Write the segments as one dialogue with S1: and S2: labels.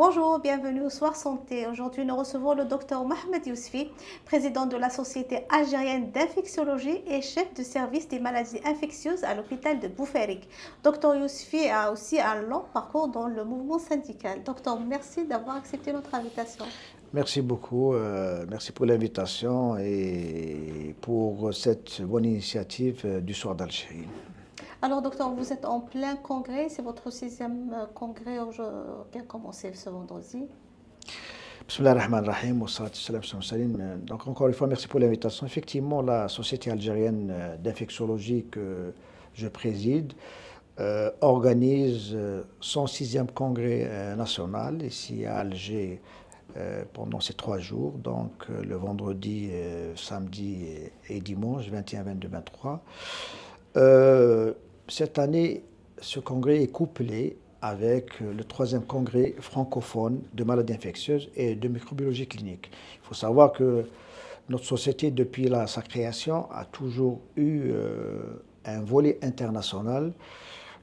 S1: Bonjour, bienvenue au Soir Santé. Aujourd'hui, nous recevons le docteur Mohamed Yousfi, président de la Société algérienne d'infectiologie et chef de service des maladies infectieuses à l'hôpital de Boufarik. Docteur Yousfi a aussi un long parcours dans le mouvement syndical. Docteur, merci d'avoir accepté notre invitation.
S2: Merci beaucoup, merci pour l'invitation et pour cette bonne initiative du Soir d'Algérie.
S1: Alors, docteur, vous êtes en plein congrès, c'est votre sixième congrès qui a commencé ce vendredi.
S2: Bismillah ar-Rahman ar-Rahim, wa salatu salam ala salim. Donc encore une fois, merci pour l'invitation. Effectivement, la Société algérienne d'infectiologie que je préside organise son sixième congrès national ici à Alger pendant ces 3 jours, donc le vendredi, samedi et dimanche, 21, 22, 23. Cette année, ce congrès est couplé avec le 3e congrès francophone de maladies infectieuses et de microbiologie clinique. Il faut savoir que notre société, depuis sa création, a toujours eu un volet international.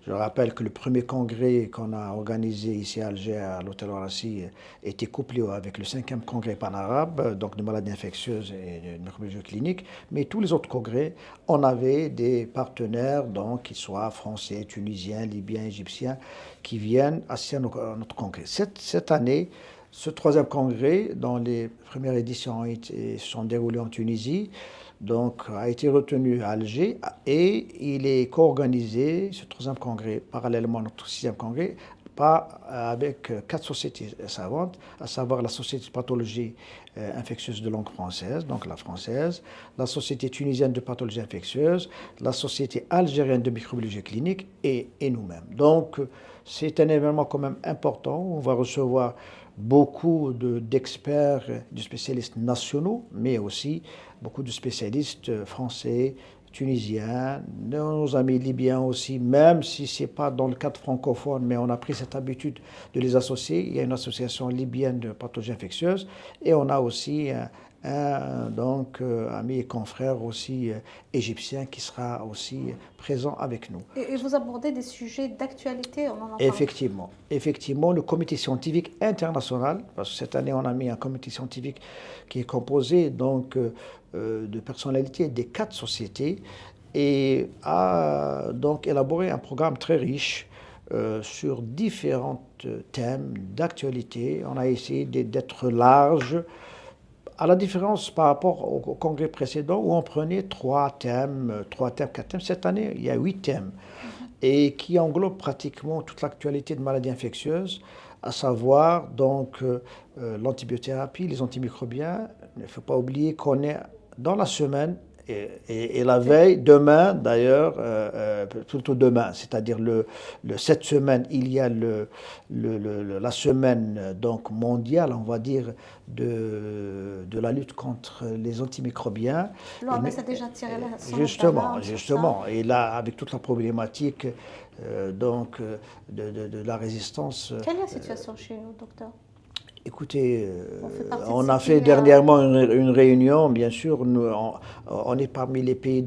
S2: Je rappelle que le premier congrès qu'on a organisé ici à Alger, à l'hôtel Orassi, était couplé avec le 5e congrès pan-arabe, donc de maladies infectieuses et de microbiologie clinique. Mais tous les autres congrès, on avait des partenaires, donc qu'ils soient français, tunisiens, libyens, égyptiens, qui viennent assister à notre congrès. Cette année, ce 3e congrès, dont les premières éditions se sont déroulées en Tunisie, donc a été retenu à Alger et il est co-organisé, ce 3e congrès, parallèlement à notre 6e congrès, avec 4 sociétés savantes, à savoir la Société de pathologie infectieuse de langue française, donc la française, la Société tunisienne de pathologie infectieuse, la Société algérienne de microbiologie clinique et nous-mêmes. Donc c'est un événement quand même important. On va recevoir beaucoup d'experts, de spécialistes nationaux, mais aussi beaucoup de spécialistes français, tunisiens, nos amis libyens aussi, même si ce n'est pas dans le cadre francophone, mais on a pris cette habitude de les associer. Il y a une association libyenne de pathologie infectieuse et on a aussi ami et confrère aussi égyptien qui sera aussi présent avec nous.
S1: Et vous abordez des sujets d'actualité, on en entend.
S2: Effectivement, le comité scientifique international, parce que cette année on a mis un comité scientifique qui est composé donc de personnalités des 4 sociétés et a donc élaboré un programme très riche sur différents thèmes d'actualité. On a essayé d'être large, à la différence par rapport au congrès précédent où on prenait 3 thèmes, 4 thèmes. Cette année, il y a 8 thèmes et qui englobent pratiquement toute l'actualité de maladies infectieuses, à savoir donc l'antibiothérapie, les antimicrobiens. Il ne faut pas oublier qu'on est dans la semaine et la veille, demain d'ailleurs, plutôt demain, c'est-à-dire cette semaine, il y a la semaine donc mondiale, on va dire, de la lutte contre les antimicrobiens.
S1: L'OMS a déjà tiré la sonnette
S2: Justement. Et là, avec toute la problématique de la résistance.
S1: Quelle est la situation chez nous, docteur?
S2: Écoutez,
S1: on
S2: a fait dernièrement une réunion, bien sûr. On est parmi les pays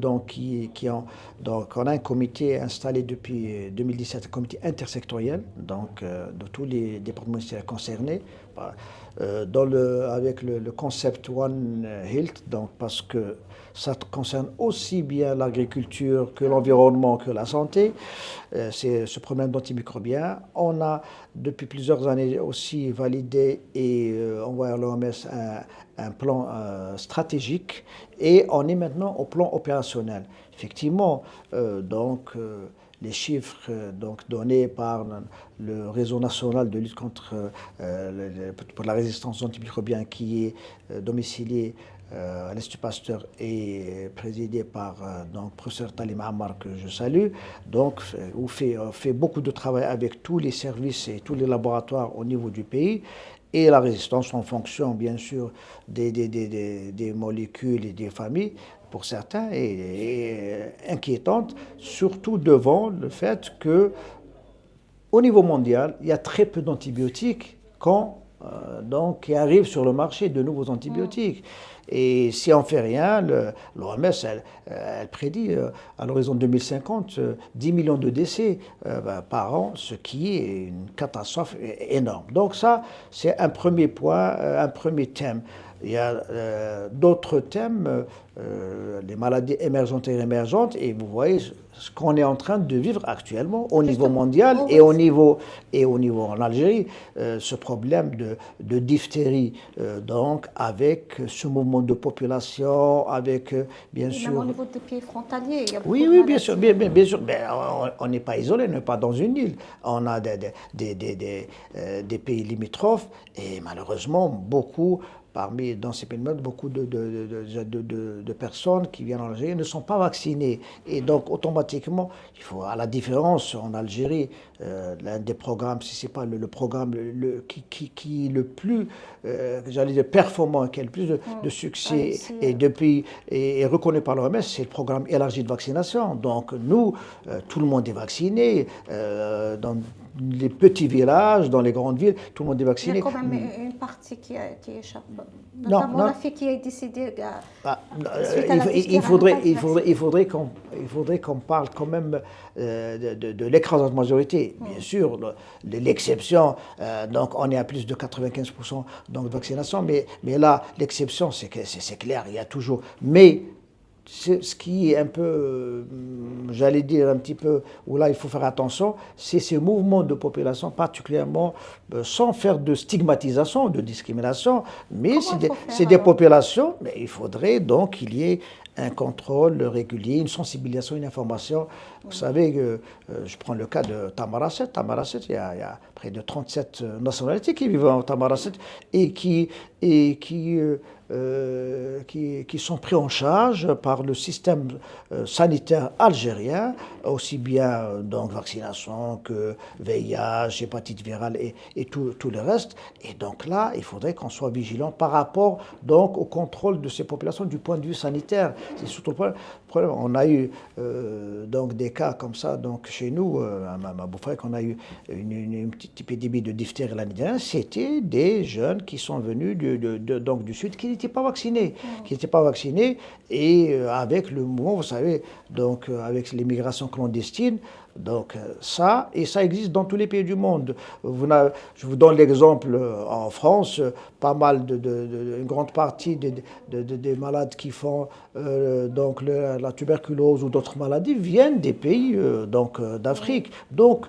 S2: qui ont. Donc, on a un comité installé depuis 2017, un comité intersectoriel, donc de tous les départements ministériels concernés, avec le concept One Health, donc parce que ça concerne aussi bien l'agriculture que l'environnement que la santé. C'est ce problème d'antimicrobiens. On a depuis plusieurs années aussi validé et envoyé à l'OMS un plan stratégique et on est maintenant au plan opérationnel. Effectivement, les chiffres donnés par le réseau national de lutte pour la résistance aux antimicrobiens qui est domicilié à l'Institut Pasteur et présidé par professeur Talim Ammar, que je salue, où fait beaucoup de travail avec tous les services et tous les laboratoires au niveau du pays. Et la résistance en fonction, bien sûr, des molécules et des familles, pour certains, est inquiétante, surtout devant le fait que, au niveau mondial, il y a très peu d'antibiotiques quand donc, qui arrivent sur le marché de nouveaux antibiotiques. Et si on ne fait rien, l'OMS, elle prédit à l'horizon 2050 10 millions de décès par an, ce qui est une catastrophe énorme. Donc ça, c'est un premier point, un premier thème. Il y a d'autres thèmes, les maladies émergentes et réémergentes, et vous voyez ce qu'on est en train de vivre actuellement au niveau mondial et au niveau en Algérie, ce problème de diphtérie, donc avec ce mouvement de population, avec bien sûr...
S1: Même au niveau des pays frontaliers, il y a beaucoup
S2: Oui,
S1: de
S2: oui,
S1: maladies.
S2: bien sûr. Mais on n'est pas isolé, on n'est pas dans une île. On a des pays limitrophes et malheureusement, dans ces pays, beaucoup de personnes qui viennent en Algérie ne sont pas vaccinées. Et donc, automatiquement, à la différence en Algérie, l'un des programmes, si ce n'est pas le programme qui est le plus, j'allais dire, performant, qui a le plus de succès et reconnu par l'OMS, c'est le programme élargi de vaccination. Donc, nous, tout le monde est vacciné. Dans les petits villages, dans les grandes villes, tout le monde est vacciné.
S1: Il y a quand même une partie qui échappe. Notamment la fille qui est décédée suite à la diphtérie.
S2: Il faudrait qu'on parle quand même de l'écrasante majorité. Bien sûr, l'exception, donc on est à plus de 95% de vaccination, mais là, l'exception, c'est clair, il y a toujours... Mais ce qui est un peu, j'allais dire un petit peu, où là il faut faire attention, c'est ces mouvements de population, particulièrement sans faire de stigmatisation, de discrimination, mais c'est des populations, mais il faudrait donc qu'il y ait un contrôle régulier, une sensibilisation, une information. Vous savez, je prends le cas de Tamaracet. Tamaracet, il y a près de 37 nationalités qui vivent en Tamaracet et qui sont pris en charge par le système sanitaire algérien, aussi bien donc vaccination que VIH, hépatite virale et tout le reste. Et donc là, il faudrait qu'on soit vigilant par rapport donc au contrôle de ces populations du point de vue sanitaire. C'est surtout le problème. On a eu donc des cas comme ça donc chez nous, à Bouffarek, on a eu une petite épidémie de diphtérie l'année dernière. C'était des jeunes qui sont venus donc du Sud qui n'étaient pas vaccinés, et avec le mouvement, vous savez, donc avec l'immigration clandestine. Donc ça existe dans tous les pays du monde. Je vous donne l'exemple en France, pas mal une grande partie des malades qui font donc la tuberculose ou d'autres maladies viennent des pays d'Afrique. Donc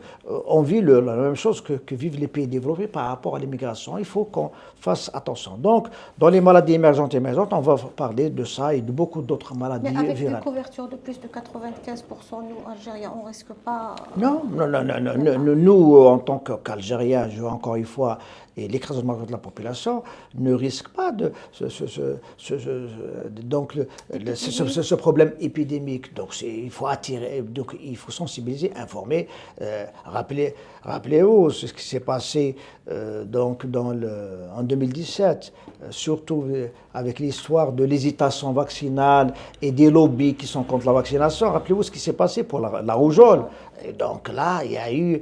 S2: on vit la même chose que vivent les pays développés par rapport à l'immigration. Il faut qu'on fasse attention. Donc dans les maladies émergentes, on va parler de ça et de beaucoup d'autres maladies virales.
S1: Mais avec une couverture de plus de 95%, nous, Algériens, on ne risque pas...
S2: Non. Nous, en tant qu'Algériens, je veux encore une fois, et l'écrasement de la population ne risque pas ce problème épidémique. Donc il faut attirer, donc il faut sensibiliser, informer. Rappelez-vous ce qui s'est passé en 2017, surtout avec l'histoire de l'hésitation vaccinale et des lobbies qui sont contre la vaccination. Rappelez-vous ce qui s'est passé pour la rougeole. Et donc là, il y a eu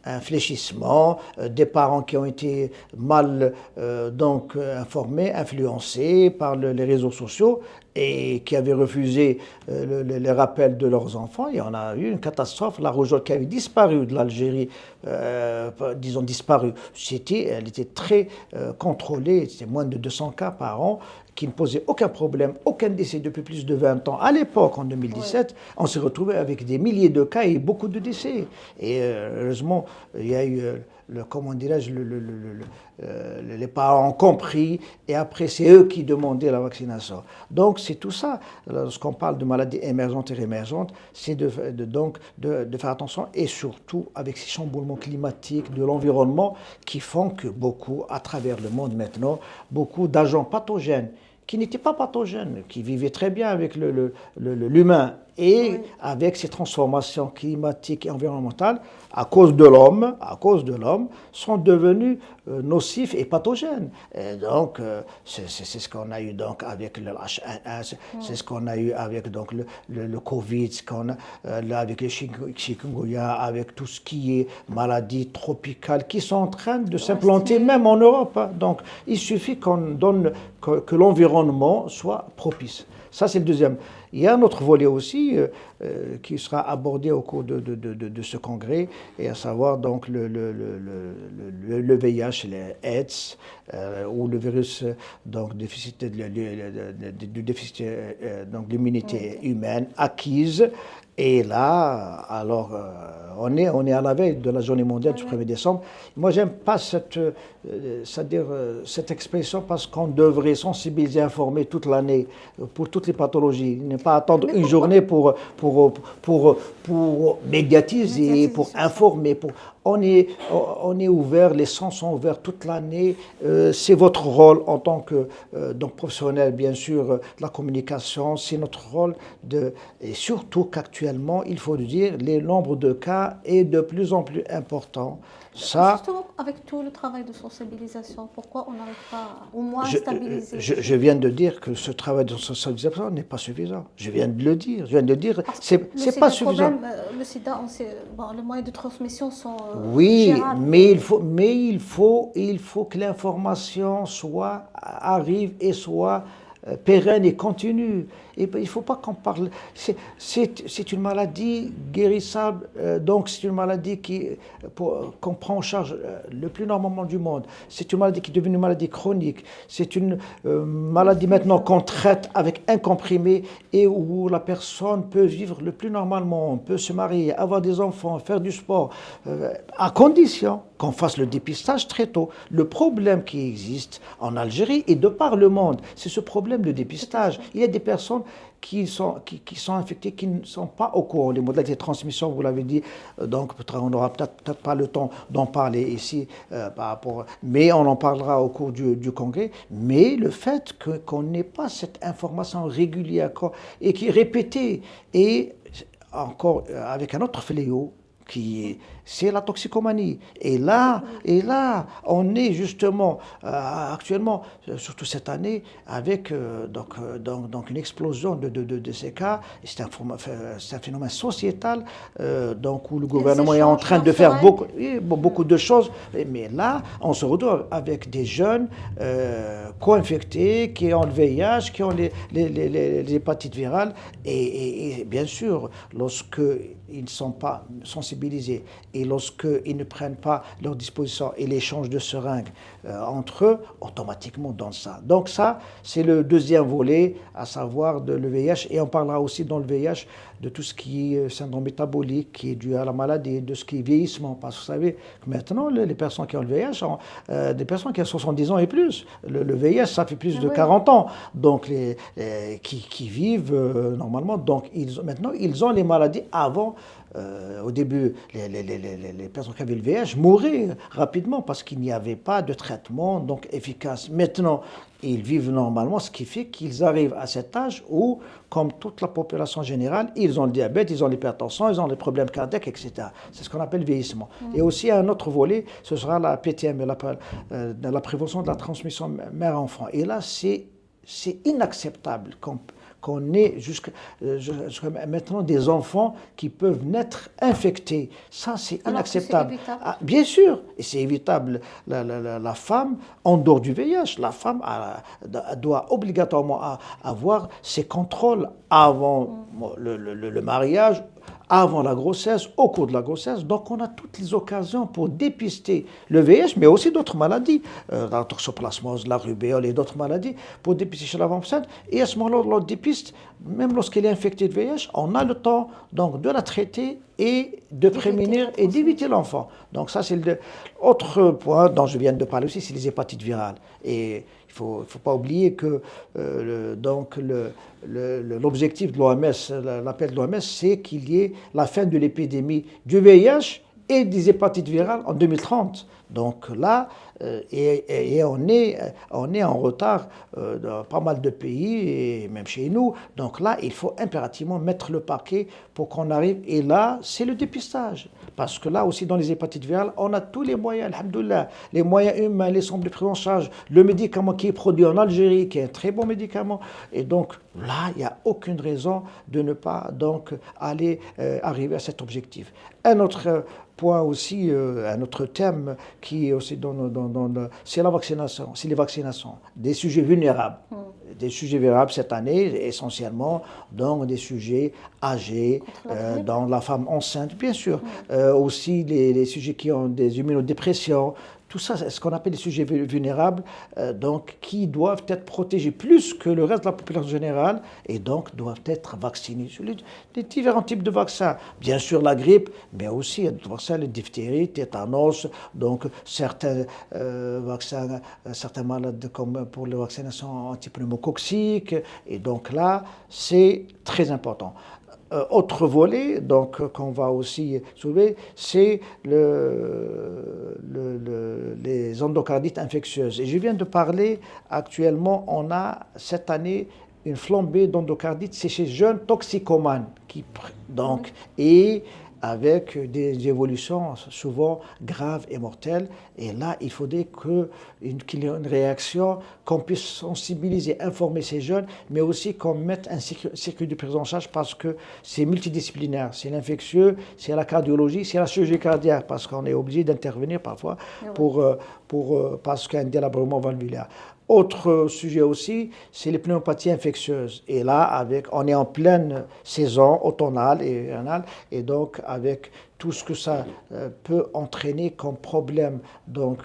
S2: un fléchissement, des parents qui ont été mal informés, influencés par les réseaux sociaux et qui avaient refusé les rappels de leurs enfants. Et on a eu une catastrophe, la rougeole qui avait disparu de l'Algérie, disons disparu. Elle était très contrôlée, c'était moins de 200 cas par an, qui ne posait aucun problème, aucun décès depuis plus de 20 ans. À l'époque, en 2017, on s'est retrouvé avec des milliers de cas et beaucoup de décès. Et heureusement, il y a eu, les parents ont compris, et après, c'est eux qui demandaient la vaccination. Donc, c'est tout ça. Lorsqu'on parle de maladies émergentes et réémergentes, c'est de faire attention, et surtout avec ces chamboulements climatiques de l'environnement qui font que beaucoup, à travers le monde maintenant, beaucoup d'agents pathogènes qui n'étaient pas pathogènes, qui vivaient très bien avec l'humain Et avec ces transformations climatiques et environnementales, à cause de l'homme, sont devenus nocifs et pathogènes. Et donc, c'est ce qu'on a eu donc avec le H1N1, c'est ce qu'on a eu avec donc le Covid, ce qu'on a avec le chikungunya, avec tout ce qui est maladies tropicales qui sont en train de s'implanter même en Europe. Donc, il suffit que l'environnement soit propice. Ça, c'est le deuxième. Il y a un autre volet aussi qui sera abordé au cours de ce congrès, et à savoir donc le VIH, les AIDS, ou le virus donc déficit du déficit donc l'immunité humaine acquise. Et là, alors, on est à la veille de la journée mondiale du 1er décembre. Moi, j'aime pas cette expression, parce qu'on devrait sensibiliser, informer toute l'année pour toutes les pathologies. Ne pas attendre une journée pour médiatiser, pour informer. On est ouvert, les sens sont ouverts toute l'année. C'est votre rôle en tant que donc professionnel, bien sûr, de la communication. C'est notre rôle et surtout qu'actuellement, il faut le dire, le nombre de cas est de plus en plus important. Ça,
S1: justement, avec tout le travail de sensibilisation, pourquoi on n'arrive pas au moins à stabiliser?
S2: Je viens de dire que ce travail de sensibilisation n'est pas suffisant. Je viens de le dire. C'est pas suffisant.
S1: Le sida, les moyens de transmission sont
S2: gérables. Mais il faut que l'information arrive et soit pérenne et continue. Et il ne faut pas qu'on parle. C'est une maladie guérissable, donc c'est une maladie qu'on prend en charge le plus normalement du monde. C'est une maladie qui est devenue une maladie chronique. C'est une maladie maintenant qu'on traite avec un comprimé, et où la personne peut vivre le plus normalement, peut se marier, avoir des enfants, faire du sport, à condition qu'on fasse le dépistage très tôt. Le problème qui existe en Algérie et de par le monde, c'est ce problème de dépistage. Il y a des personnes qui sont infectés, qui ne sont pas au courant des modalités de transmission, vous l'avez dit, donc on n'aura peut-être pas le temps d'en parler ici, mais on en parlera au cours du congrès. Mais le fait qu'on n'ait pas cette information régulière et qui est répétée, et encore avec un autre fléau, c'est la toxicomanie. Et là, on est justement actuellement, surtout cette année, avec donc une explosion de ces cas. C'est un phénomène sociétal, donc où le gouvernement est en train de faire beaucoup de choses. Mais là, on se retrouve avec des jeunes co-infectés, qui ont le VIH, qui ont les hépatites virales, et bien sûr, lorsqu'ils ne sont pas sensibilisés, et lorsqu'ils ne prennent pas leurs dispositions et l'échange de seringues entre eux, automatiquement dans ça. Donc ça, c'est le deuxième volet, à savoir le VIH. Et on parlera aussi dans le VIH de tout ce qui est syndrome métabolique, qui est dû à la maladie, de ce qui est vieillissement. Parce que vous savez que maintenant, les personnes qui ont le VIH sont des personnes qui ont 70 ans et plus. Le VIH, ça fait plus de 40 ans. Donc, qui vivent normalement. Donc, maintenant, ils ont les maladies avant. Au début, les personnes qui avaient le VIH mouraient rapidement parce qu'il n'y avait pas de traitement donc efficace. Maintenant, ils vivent normalement, ce qui fait qu'ils arrivent à cet âge où, comme toute la population générale, ils ont le diabète, ils ont l'hypertension, ils ont les problèmes cardiaques, etc. C'est ce qu'on appelle le vieillissement. Et aussi, un autre volet, ce sera la PTM, la prévention de la transmission mère-enfant. Et là, c'est inacceptable qu'on ait jusqu'à maintenant des enfants qui peuvent naître infectés. Ça, c'est inacceptable.
S1: C'est évitable.
S2: Ah, bien sûr, et c'est évitable. La femme, en dehors du VIH, la femme doit obligatoirement avoir ses contrôles avant le mariage, avant la grossesse, au cours de la grossesse. Donc, on a toutes les occasions pour dépister le VIH, mais aussi d'autres maladies, la toxoplasmose, la rubéole et d'autres maladies, pour dépister chez la femme enceinte. Et à ce moment-là, on la dépiste, même lorsqu'elle est infectée de VIH, on a le temps donc de la traiter et de prémunir et d'éviter l'enfant. Donc ça, c'est l'autre point dont je viens de parler aussi, c'est les hépatites virales. Et il ne faut pas oublier que l'objectif de l'OMS, l'appel de l'OMS, c'est qu'il y ait la fin de l'épidémie du VIH et des hépatites virales en 2030. Donc là, on est en retard dans pas mal de pays, et même chez nous. Donc là, il faut impérativement mettre le paquet pour qu'on arrive. Et là, c'est le dépistage. Parce que là aussi, dans les hépatites virales, on a tous les moyens, alhamdoulilah, les moyens humains, les centres de prise en charge, le médicament qui est produit en Algérie, qui est un très bon médicament. Et donc là, il n'y a aucune raison de ne pas donc arriver à cet objectif. Un autre point aussi, un autre thème qui est aussi c'est la vaccination, c'est les vaccinations des sujets vulnérables. Des sujets vulnérables cette année, essentiellement, donc des sujets âgés, dans la femme enceinte, bien sûr. Aussi les sujets qui ont des immunodépressions. Tout ça, c'est ce qu'on appelle les sujets vulnérables, donc qui doivent être protégés plus que le reste de la population générale et donc doivent être vaccinés sur les différents types de vaccins. Bien sûr la grippe, mais aussi il y a des vaccins, la diphtérie, tétanos, donc certains vaccins, certains malades comme pour les vaccinations antipneumococciques. Et donc là, c'est très important. Autre volet donc qu'on va aussi soulever, c'est les endocardites infectieuses. Et je viens de parler, actuellement, on a cette année une flambée d'endocardites, c'est chez jeunes toxicomanes, et avec des évolutions souvent graves et mortelles. Et là, il faudrait qu'il y ait une réaction, qu'on puisse sensibiliser, informer ces jeunes, mais aussi qu'on mette un circuit de prise en charge parce que c'est multidisciplinaire. C'est l'infectieux, c'est la cardiologie, c'est la chirurgie cardiaque, parce qu'on est obligé d'intervenir parfois parce qu'il y a un délabrement valvulaire. Autre sujet aussi, c'est les pneumopathies infectieuses. Et là, on est en pleine saison automnale et hivernale, et donc avec tout ce que ça peut entraîner comme problème. Donc,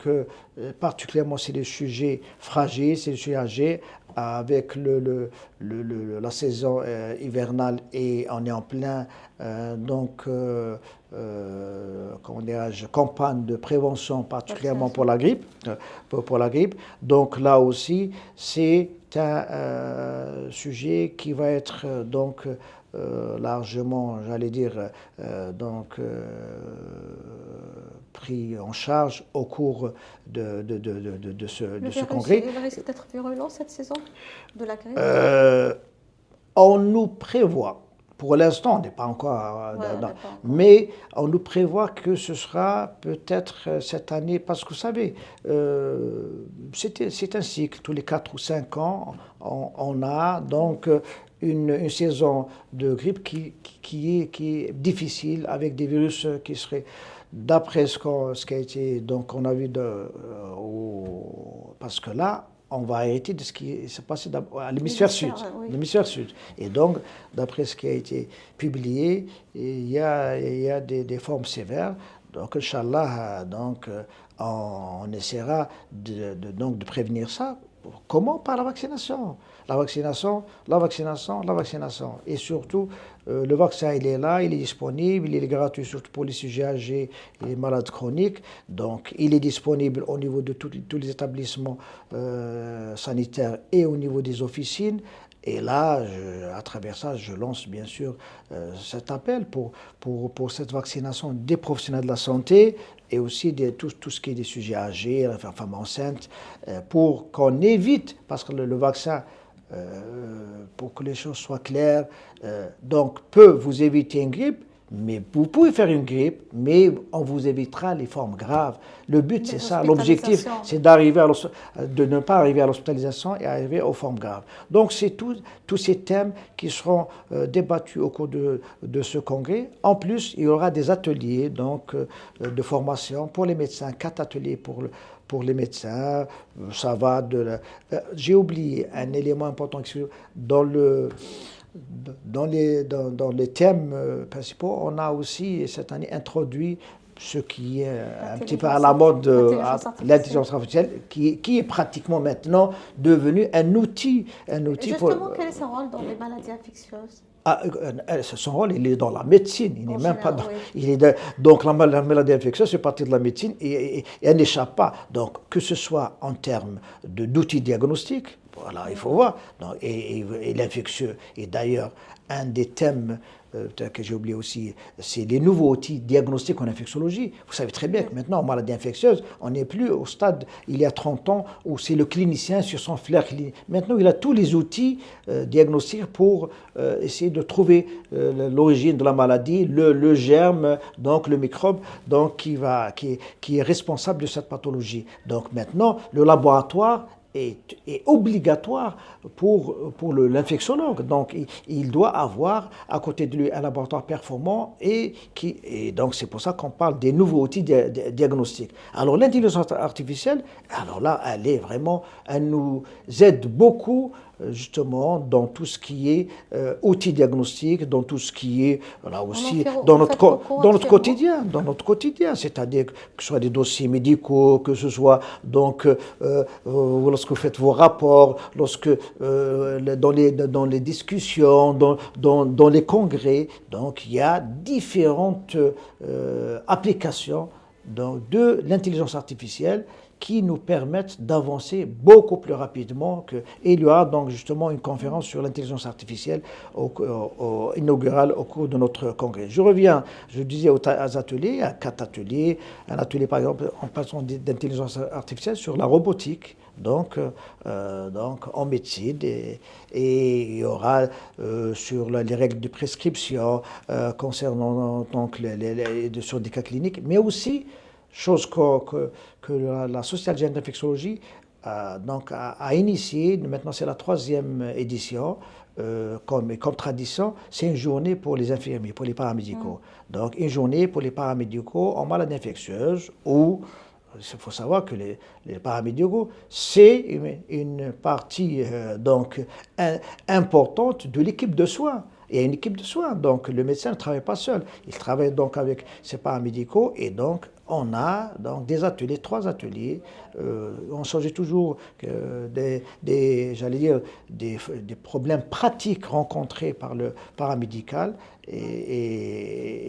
S2: particulièrement, c'est des sujets fragiles, c'est des sujets âgés, avec la saison hivernale, et on est en plein campagne de prévention, particulièrement pour la grippe. Donc là aussi, c'est un sujet qui va être largement, j'allais dire, pris en charge au cours de ce congrès.
S1: Il risque d'être virulent cette saison de la grippe.
S2: On nous prévoit, pour l'instant, on n'est pas encore mais on nous prévoit que ce sera peut-être cette année, parce que vous savez, c'est un cycle, tous les 4 ou 5 ans, on a donc une saison de grippe qui est difficile, avec des virus qui seraient, d'après ce qui a été, donc on a vu, parce que là, on va hériter de ce qui s'est passé à l'hémisphère sud. Oui. L'hémisphère sud. Et donc, d'après ce qui a été publié, il y a des formes sévères. Donc, Inch'Allah, on essaiera de prévenir ça. Comment? Par la vaccination. La vaccination. Et surtout, le vaccin, il est là, il est disponible, il est gratuit, surtout pour les sujets âgés et les malades chroniques. Donc, il est disponible au niveau de tous les établissements sanitaires et au niveau des officines. Et là, à travers ça, je lance bien sûr cet appel pour cette vaccination des professionnels de la santé et aussi tout ce qui est des sujets âgés, la femme enceinte, pour qu'on évite, parce que le vaccin, pour que les choses soient claires, donc peut vous éviter une grippe, mais vous pouvez faire une grippe, mais on vous évitera les formes graves. Le but, c'est ça. L'objectif, c'est de ne pas arriver à l'hospitalisation et arriver aux formes graves. Donc, c'est tous ces thèmes qui seront débattus au cours de ce congrès. En plus, il y aura des ateliers de formation pour les médecins, 4 ateliers pour les médecins. Ça va j'ai oublié un élément important dans les thèmes principaux. On a aussi cette année introduit ce qui est un petit peu à la mode, l'intelligence artificielle, qui est pratiquement maintenant devenu un outil.
S1: Justement, quel est son rôle dans les maladies infectieuses?
S2: Son rôle, il est dans la médecine, il n'est même pas dans... Donc la maladie infectieuse fait partie de la médecine et elle n'échappe pas. Donc que ce soit en termes d'outils diagnostiques, voilà, il faut voir. Et l'infectieux est d'ailleurs un des thèmes peut-être que j'ai oublié aussi, c'est les nouveaux outils diagnostiques en infectiologie. Vous savez très bien que maintenant, en maladie infectieuse, on n'est plus au stade, il y a 30 ans, où c'est le clinicien sur son flair clinique. Maintenant, il a tous les outils diagnostiques pour essayer de trouver l'origine de la maladie, le germe, donc le microbe, donc qui est responsable de cette pathologie. Donc maintenant, le laboratoire est obligatoire pour l'infectiologue. Donc, il doit avoir à côté de lui un laboratoire performant et donc c'est pour ça qu'on parle des nouveaux outils diagnostiques. Alors, l'intelligence artificielle, alors là, elle nous aide beaucoup justement dans tout ce qui est outils diagnostiques, dans tout ce qui est là aussi dans notre quotidien, c'est-à-dire que ce soit des dossiers médicaux, que ce soit donc lorsque vous faites vos rapports, lorsque dans les discussions, dans les congrès, donc il y a différentes applications de l'intelligence artificielle qui nous permettent d'avancer beaucoup plus rapidement. Et il y aura donc justement une conférence sur l'intelligence artificielle inaugurale au cours de notre congrès. Je reviens, je disais aux ateliers, à 4 ateliers, un atelier par exemple en passant d'intelligence artificielle sur la robotique, donc en médecine, et il y aura sur les règles de prescription concernant donc sur des cas cliniques, mais aussi chose que la Société algérienne d'infectiologie a initié. Maintenant c'est la 3e édition, comme tradition, c'est une journée pour les infirmiers, pour les paramédicaux. Donc une journée pour les paramédicaux en maladie infectieuse où il faut savoir que les paramédicaux, c'est une partie importante de l'équipe de soins. Il y a une équipe de soins, donc le médecin ne travaille pas seul. Il travaille donc avec ses paramédicaux et donc on a donc des ateliers, 3 ateliers. On changeait toujours des problèmes pratiques rencontrés par le paramédical et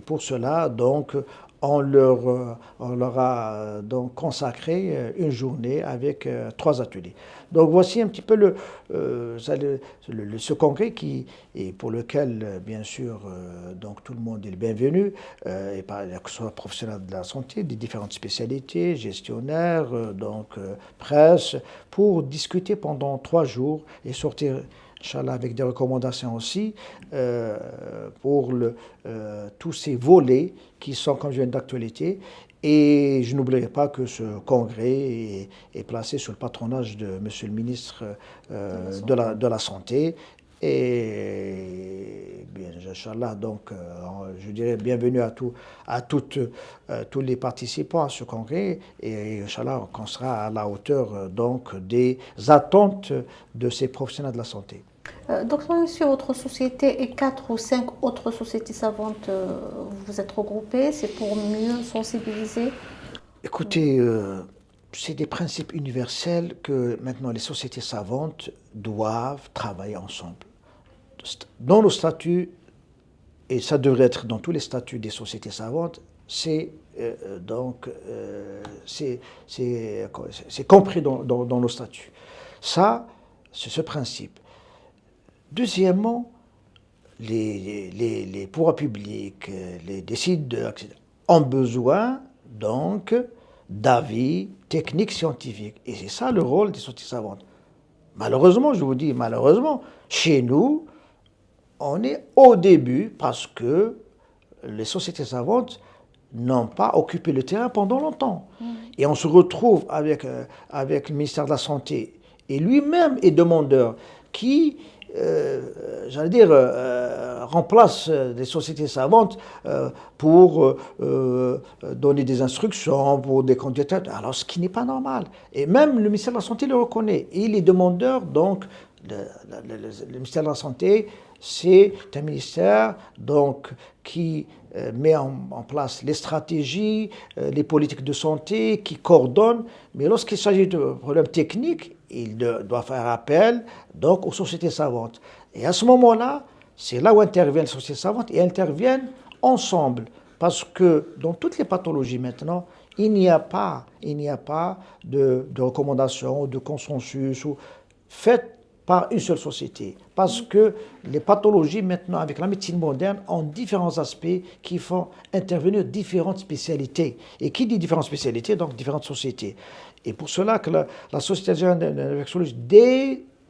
S2: pour cela donc on leur a donc consacré une journée avec 3 ateliers. Donc voici un petit peu ce congrès et pour lequel, bien sûr, donc tout le monde est le bienvenu, et que ce soit professionnels de la santé, des différentes spécialités, gestionnaires, presse, pour discuter pendant 3 jours et sortir, Inch'Allah, avec des recommandations aussi pour tous ces volets qui sont, comme je viens d'actualité. Et je n'oublierai pas que ce congrès est placé sous le patronage de Monsieur le ministre de la Santé. Et bien, Inch'Allah, donc, je dirais bienvenue à tous les participants à ce congrès. Et Inch'Allah, qu'on sera à la hauteur donc des attentes de ces professionnels de la santé.
S1: Docteur, sur votre société et 4 ou 5 autres sociétés savantes, vous êtes regroupés, c'est pour mieux sensibiliser?
S2: Écoutez, c'est des principes universels que maintenant les sociétés savantes doivent travailler ensemble. Dans nos statuts, et ça devrait être dans tous les statuts des sociétés savantes, c'est compris dans nos statuts. Ça, c'est ce principe. Deuxièmement, les pouvoirs publics, les décideurs, etc., ont besoin donc d'avis techniques scientifiques. Et c'est ça le rôle des sociétés savantes. Malheureusement, je vous dis malheureusement, chez nous, on est au début parce que les sociétés savantes n'ont pas occupé le terrain pendant longtemps. Et on se retrouve avec le ministère de la Santé et lui-même est demandeur qui remplace des sociétés savantes pour donner des instructions, pour des candidatures, alors ce qui n'est pas normal. Et même le ministère de la Santé le reconnaît. Et il est demandeur, donc, le ministère de la Santé, c'est un ministère donc, qui met en place les stratégies, les politiques de santé, qui coordonne, mais lorsqu'il s'agit de problèmes techniques, il doit faire appel donc, aux sociétés savantes. Et à ce moment-là, c'est là où interviennent les sociétés savantes et interviennent ensemble. Parce que dans toutes les pathologies maintenant, il n'y a pas de recommandations, de consensus. Faites par une seule société. Parce que les pathologies, maintenant, avec la médecine moderne, ont différents aspects qui font intervenir différentes spécialités. Et qui dit différentes spécialités, donc différentes sociétés. Et pour cela que la Société algérienne d'infectiologie,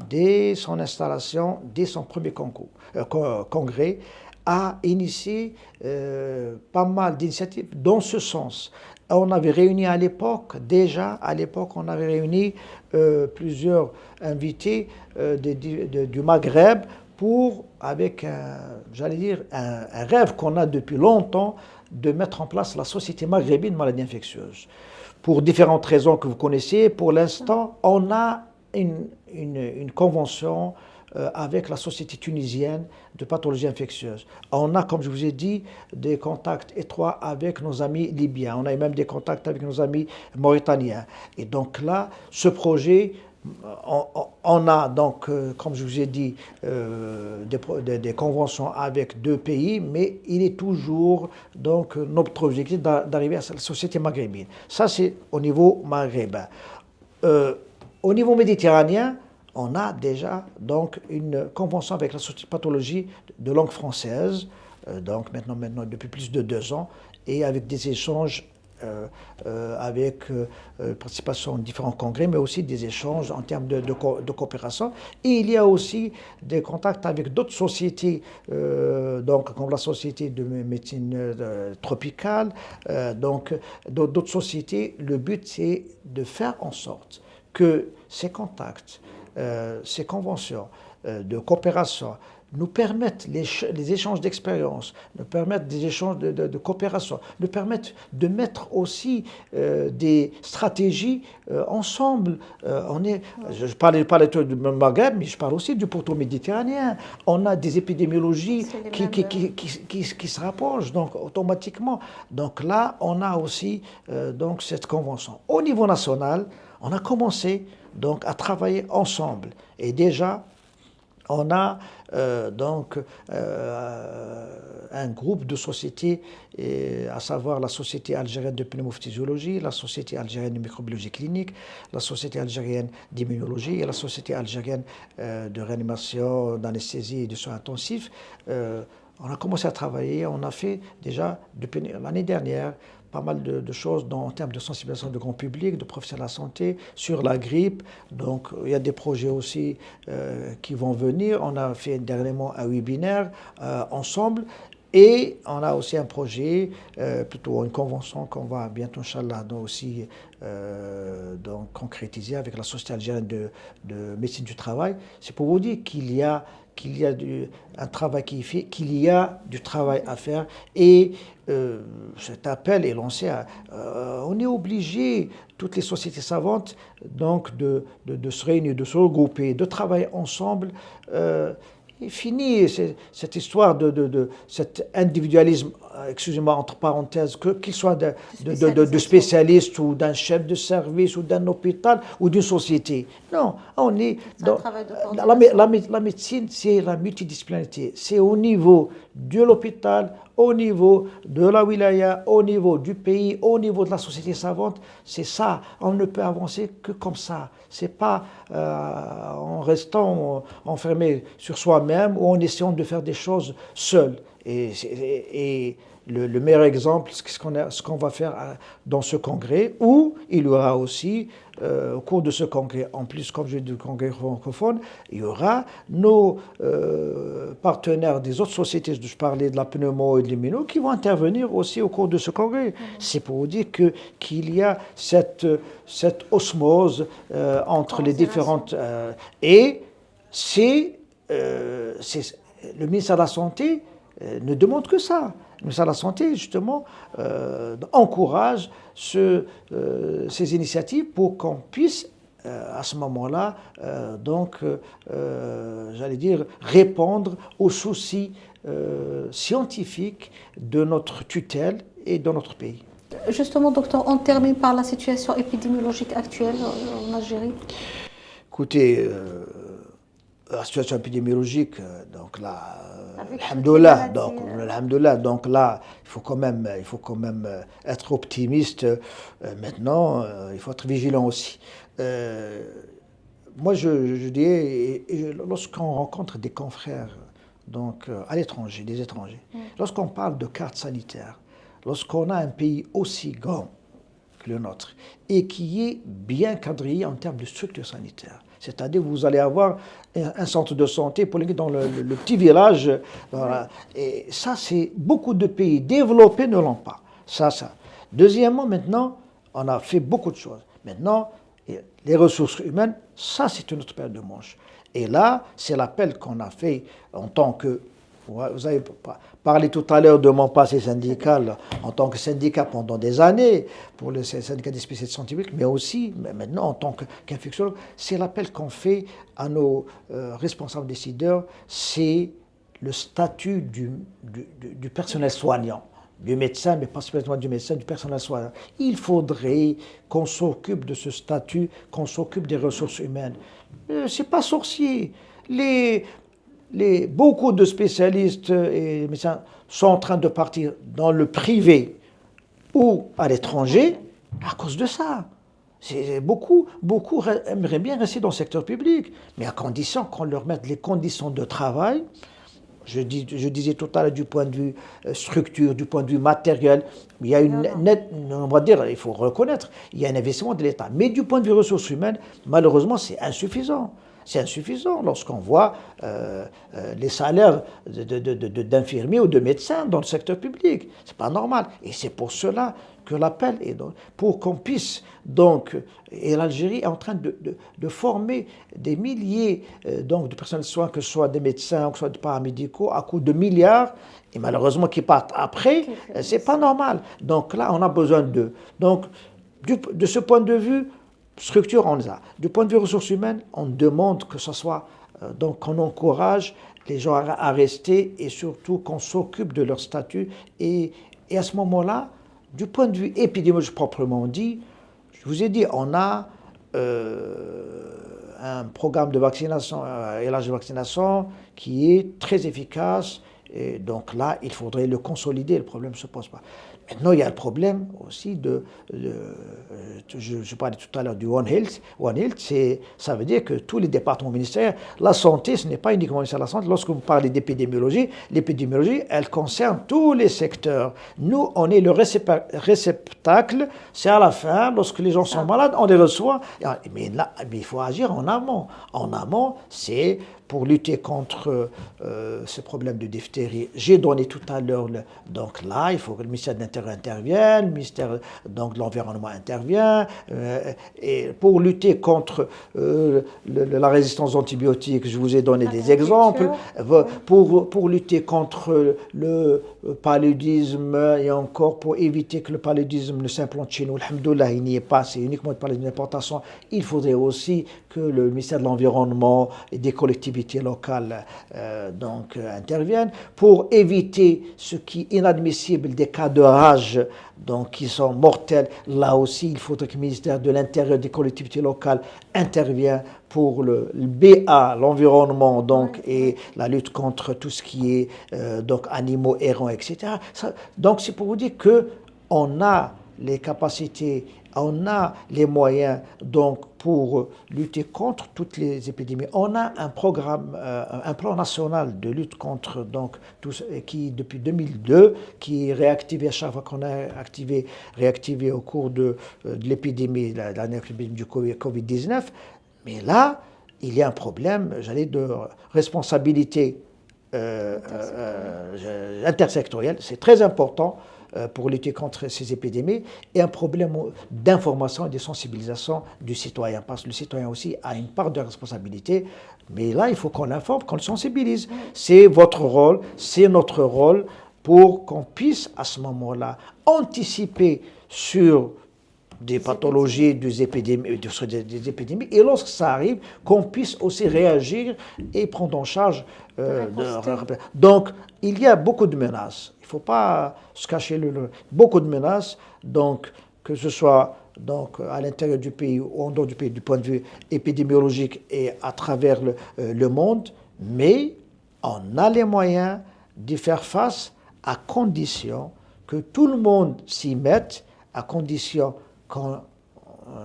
S2: dès son installation, dès son premier congrès, a initié pas mal d'initiatives dans ce sens. On avait réuni à l'époque, on avait réuni plusieurs invités du Maghreb avec un rêve qu'on a depuis longtemps de mettre en place la Société maghrébine de maladies infectieuses. Pour différentes raisons que vous connaissez, pour l'instant, on a une convention avec la Société tunisienne de pathologie infectieuse. On a, comme je vous ai dit, des contacts étroits avec nos amis libyens. On a même des contacts avec nos amis mauritaniens. Et donc là, ce projet, on a donc, comme je vous ai dit, des conventions avec 2 pays, mais il est toujours donc notre objectif d'arriver à la Société maghrébine. Ça, c'est au niveau maghrébin. Au niveau méditerranéen, on a déjà donc une convention avec la Société de pathologie de langue française, donc maintenant depuis plus de 2 ans, et avec des échanges avec participation à différents congrès, mais aussi des échanges en termes de coopération. Et il y a aussi des contacts avec d'autres sociétés, donc comme la Société de médecine tropicale, donc d'autres sociétés. Le but, c'est de faire en sorte que ces contacts, ces conventions de coopération nous permettent les échanges d'expériences, nous permettent des échanges de coopération, nous permettent de mettre aussi des stratégies ensemble. Je parlais du Maghreb, mais je parle aussi du pourtour méditerranéen. On a des épidémiologies qui se rapprochent donc automatiquement. Donc là, on a aussi donc cette convention. Au niveau national, on a commencé donc à travailler ensemble. Et déjà, on a un groupe de sociétés, à savoir la Société algérienne de pneumophysiologie, la Société algérienne de microbiologie clinique, la Société algérienne d'immunologie et la Société algérienne de réanimation, d'anesthésie et de soins intensifs. On a commencé à travailler, on a fait déjà depuis l'année dernière pas mal de choses en termes de sensibilisation du grand public, de professionnels de la santé, sur la grippe. Donc, il y a des projets aussi qui vont venir. On a fait dernièrement un webinaire ensemble. Et on a aussi un projet, plutôt une convention qu'on va bientôt, Inch'Allah, aussi donc concrétiser avec la Société algérienne de médecine du travail. C'est pour vous dire qu'il y a un travail qui est fait, qu'il y a du travail à faire. Et cet appel est lancé. On est obligé, toutes les sociétés savantes, donc de se réunir, de se regrouper, de travailler ensemble. Et fini cette histoire de cet individualisme, excusez-moi, entre parenthèses, qu'il soit de spécialiste ou d'un chef de service ou d'un hôpital ou d'une société. Non, on est dans la médecine, c'est la multidisciplinarité. C'est au niveau de l'hôpital, au niveau de la wilaya, au niveau du pays, au niveau de la société savante. C'est ça. On ne peut avancer que comme ça. C'est pas en restant enfermé sur soi-même ou en essayant de faire des choses seul. Et le meilleur exemple, c'est ce qu'on va faire dans ce congrès, où il y aura aussi, au cours de ce congrès, en plus, comme je dis, du congrès francophone, il y aura nos partenaires des autres sociétés, je parlais de la pneumo et de l'immuno, qui vont intervenir aussi au cours de ce congrès. C'est pour vous dire qu'il y a cette osmose entre les différentes... et c'est le ministère de la Santé ne demande que ça. Le ministère de la Santé, justement, encourage ces initiatives pour qu'on puisse, à ce moment-là, j'allais dire, répondre aux soucis scientifiques de notre tutelle et de notre pays.
S1: Justement, docteur, on termine par la situation épidémiologique actuelle en Algérie.
S2: Écoutez, la situation épidémiologique, donc là, alhamdoulilah, donc là, il faut quand même être optimiste. Maintenant, il faut être vigilant aussi. moi, je dis, lorsqu'on rencontre des confrères donc, à l'étranger, des étrangers, lorsqu'on parle de carte sanitaire, lorsqu'on a un pays aussi grand que le nôtre et qui est bien quadrillé en termes de structure sanitaire, c'est-à-dire vous allez avoir un centre de santé pour les dans le petit village, voilà. Et ça, c'est beaucoup de pays développés ne l'ont pas. Ça. Deuxièmement, maintenant, on a fait beaucoup de choses. Maintenant, les ressources humaines, ça, c'est une autre paire de manches. Et là, c'est l'appel qu'on a fait en tant que... Vous avez parlé tout à l'heure de mon passé syndical en tant que syndicat pendant des années pour le syndicat des spécialistes de santé publique, mais aussi maintenant en tant qu'infectiologue. C'est l'appel qu'on fait à nos responsables décideurs, c'est le statut du personnel soignant. Du médecin, mais pas spécialement du médecin, du personnel soignant. Il faudrait qu'on s'occupe de ce statut, qu'on s'occupe des ressources humaines. C'est pas sorcier. Beaucoup de spécialistes et médecins sont en train de partir dans le privé ou à l'étranger à cause de ça. Beaucoup aimeraient bien rester dans le secteur public, mais à condition qu'on leur mette les conditions de travail. Je disais tout à l'heure du point de vue structure, du point de vue matériel, il y a on va dire, il faut reconnaître, il y a un investissement de l'État. Mais du point de vue ressources humaines, malheureusement, c'est insuffisant. C'est insuffisant lorsqu'on voit les salaires d'infirmiers ou de médecins dans le secteur public. C'est pas normal. Et c'est pour cela que l'appel est pour qu'on puisse donc, et l'Algérie est en train de former des milliers donc de personnels de soins, que ce soit des médecins ou que ce soit des paramédicaux, à coût de milliards, et malheureusement qui partent après, c'est pas normal. Donc là, on a besoin d'eux. Donc, de ce point de vue, structure, on les a. Du point de vue ressources humaines, on demande que ce soit, donc qu'on encourage les gens à rester et surtout qu'on s'occupe de leur statut. Et à ce moment-là, du point de vue épidémiologique proprement dit, je vous ai dit, on a un programme de vaccination, élargi de vaccination, qui est très efficace. Et donc là, il faudrait le consolider, le problème ne se pose pas. Maintenant, il y a le problème aussi je parlais tout à l'heure du One Health. One Health, ça veut dire que tous les départements ministériels, la santé, ce n'est pas uniquement le ministère de la Santé. Lorsque vous parlez d'épidémiologie, l'épidémiologie, elle concerne tous les secteurs. Nous, on est le réceptacle. C'est à la fin, lorsque les gens sont malades, on les reçoit. Mais là, il faut agir en amont. En amont, c'est pour lutter contre ce problème de diphtérie. J'ai donné tout à l'heure, donc là, il faut que le ministère de l'Intérieur intervienne, le ministère donc, de l'Environnement intervienne, et pour lutter contre la résistance aux antibiotiques, je vous ai donné des exemples, pour lutter contre le paludisme et encore pour éviter que le paludisme ne s'implante chez nous, alhamdoulilah, il n'y est pas, c'est uniquement le paludisme d'importation, il faudrait aussi que le ministère de l'Environnement et des collectivités locales interviennent pour éviter ce qui est inadmissible, des cas de rage donc, qui sont mortels. Là aussi, il faudrait que le ministère de l'Intérieur des collectivités locales intervienne pour le BA, l'environnement donc, et la lutte contre tout ce qui est donc, animaux errants, etc. Donc c'est pour vous dire qu'on a les capacités, on a les moyens donc, pour lutter contre toutes les épidémies. On a un programme, un plan national de lutte contre, donc, qui depuis 2002, qui est réactivé à chaque fois qu'on a réactivé au cours de l'épidémie, la dernière épidémie du Covid-19. Mais là, il y a un problème, de responsabilité intersectorielle. C'est très important pour lutter contre ces épidémies, et un problème d'information et de sensibilisation du citoyen, parce que le citoyen aussi a une part de responsabilité, mais là, il faut qu'on l'informe, qu'on le sensibilise. C'est votre rôle, c'est notre rôle, pour qu'on puisse, à ce moment-là, anticiper sur des pathologies, des épidémies, et lorsque ça arrive, qu'on puisse aussi réagir et prendre en charge. Donc, il y a beaucoup de menaces. Il ne faut pas se cacher beaucoup de menaces, donc, que ce soit donc, à l'intérieur du pays ou en dehors du pays, du point de vue épidémiologique et à travers le monde, mais on a les moyens d'y faire face à condition que tout le monde s'y mette, à condition qu'on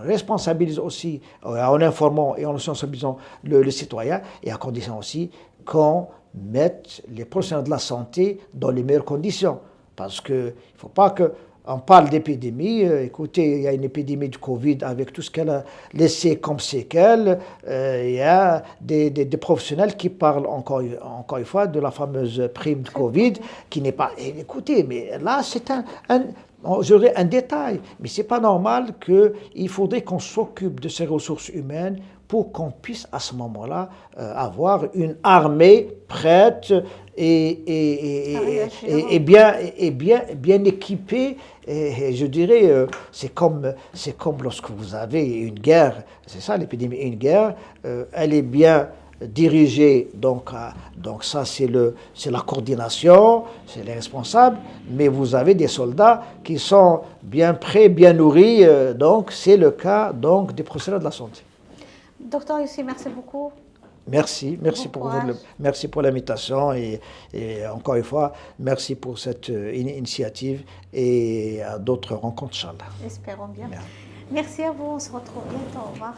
S2: responsabilise aussi en informant et en sensibilisant le citoyen, et à condition aussi qu'on mette les professionnels de la santé dans les meilleures conditions. Parce qu'il ne faut pas qu'on parle d'épidémie. Écoutez, il y a une épidémie de Covid avec tout ce qu'elle a laissé comme séquelles. Il y a des professionnels qui parlent encore une fois de la fameuse prime de Covid, qui n'est pas... Écoutez, mais là, c'est j'aurais un détail, mais ce n'est pas normal qu'il faudrait qu'on s'occupe de ces ressources humaines pour qu'on puisse à ce moment-là avoir une armée prête et bien équipée. Et je dirais, c'est comme lorsque vous avez une guerre, c'est ça l'épidémie, une guerre, elle est bien dirigée, donc ça c'est la coordination, c'est les responsables, mais vous avez des soldats qui sont bien prêts, bien nourris, donc c'est le cas donc des professionnels de la santé.
S1: Docteur Yousfi, merci beaucoup.
S2: Merci pour l'invitation et encore une fois, merci pour cette initiative et à d'autres rencontres, Inch'Allah.
S1: Espérons bien. Merci à vous, on se retrouve bientôt, au revoir.